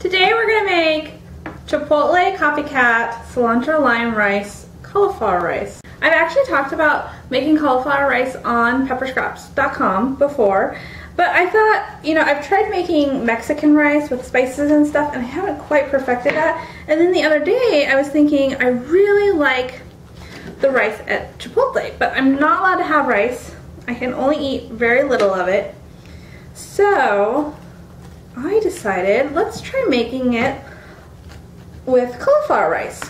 Today we're going to make Chipotle, Copycat, Cilantro, Lime Rice, Cauliflower Rice. I've actually talked about making cauliflower rice on pepperscraps.com before, but I thought, you know, I've tried making Mexican rice with spices and stuff and I haven't quite perfected that. And then the other day I was thinking I really like the rice at Chipotle, but I'm not allowed to have rice. I can only eat very little of it. So I decided let's try making it with cauliflower rice.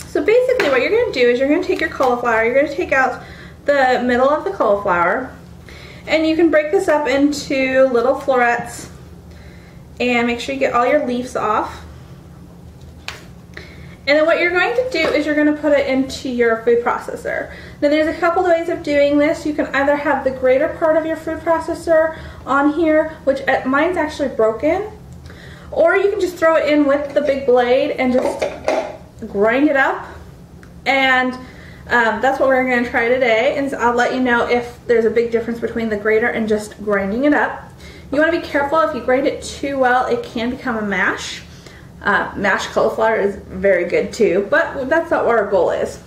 So basically what you're going to do is you're going to take your cauliflower, you're going to take out the middle of the cauliflower, and you can break this up into little florets and make sure you get all your leaves off. And then what you're going to do is you're going to put it into your food processor. Now there's a couple ways of doing this. You can either have the greater part of your food processor on here, which mine's actually broken, or you can just throw it in with the big blade and just grind it up. And that's what we're going to try today, and so I'll let you know if there's a big difference between the grater and just grinding it up. You want to be careful. If you grind it too well, it can become a mash. Mashed cauliflower is very good too, but that's not what our goal is.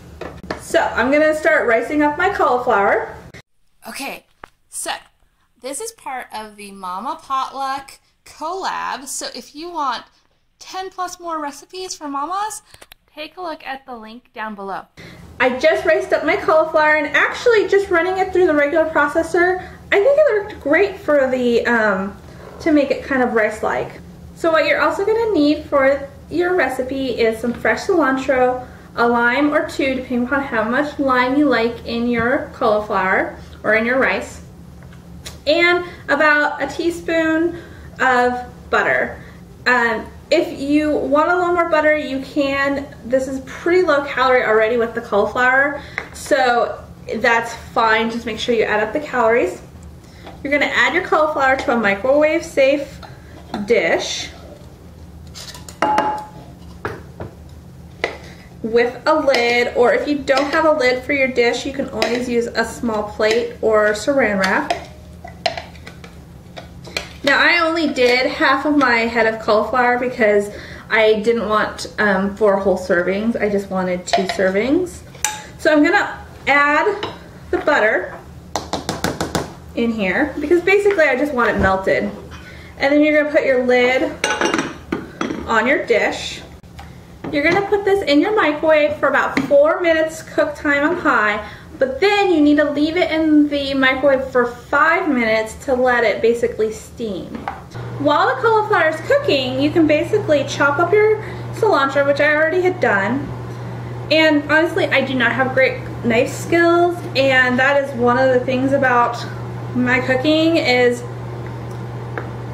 So I'm going to start ricing up my cauliflower. Okay, so this is part of the Mama Potluck Collab. So if you want 10 plus more recipes for mamas, take a look at the link down below. I just riced up my cauliflower, and actually just running it through the regular processor, I think it worked great for the to make it kind of rice-like. So what you're also going to need for your recipe is some fresh cilantro, a lime or two, depending upon how much lime you like in your cauliflower or in your rice, and about a teaspoon of butter. If you want a little more butter, you can. This is pretty low calorie already with the cauliflower, so that's fine. Just make sure you add up the calories. You're going to add your cauliflower to a microwave safe dish with a lid, or if you don't have a lid for your dish, you can always use a small plate or saran wrap. Now I only did half of my head of cauliflower because I didn't want 4 whole servings. I just wanted 2 servings. So I'm gonna add the butter in here because basically I just want it melted. And then you're gonna put your lid on your dish. You're gonna put this in your microwave for about 4 minutes, cook time on high, but then you need to leave it in the microwave for 5 minutes to let it basically steam. While the cauliflower is cooking, you can basically chop up your cilantro, which I already had done. And honestly, I do not have great knife skills, and that is one of the things about my cooking is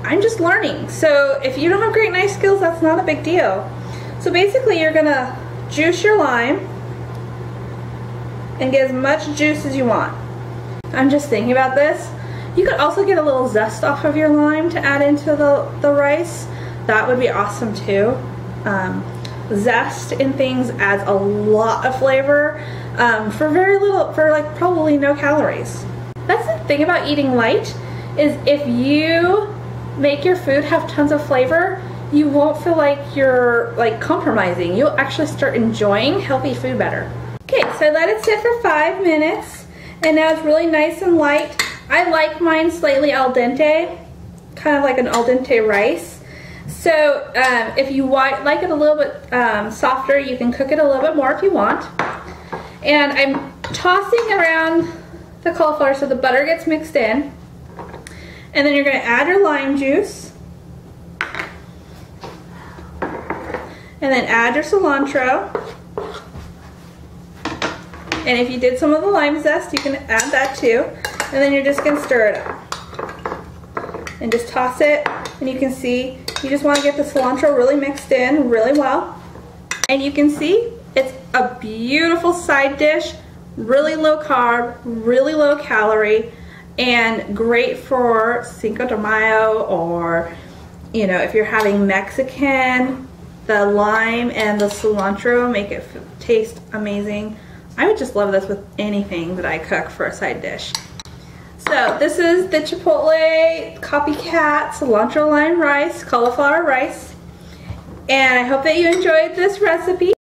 I'm just learning. So if you don't have great knife skills, that's not a big deal. So basically you're gonna juice your lime and get as much juice as you want. I'm just thinking about this. You could also get a little zest off of your lime to add into the rice. That would be awesome too. Zest in things adds a lot of flavor for very little, for like probably no calories. That's the thing about eating light, is if you make your food have tons of flavor, you won't feel like you're like compromising. You'll actually start enjoying healthy food better. Okay, so I let it sit for 5 minutes, and now it's really nice and light. I like mine slightly al dente, kind of like an al dente rice. So if you like it a little bit softer, you can cook it a little bit more if you want. And I'm tossing around the cauliflower so the butter gets mixed in. And then you're going to add your lime juice. And then add your cilantro. And if you did some of the lime zest, you can add that too. And then you're just going to stir it up. And just toss it. And you can see, you just want to get the cilantro really mixed in really well. And you can see, it's a beautiful side dish. Really low carb, really low calorie, and great for Cinco de Mayo, or, you know, if you're having Mexican, the lime and the cilantro make it taste amazing. I would just love this with anything that I cook for a side dish. So this is the Chipotle Copycat Cilantro Lime Rice, Cauliflower Rice. And I hope that you enjoyed this recipe.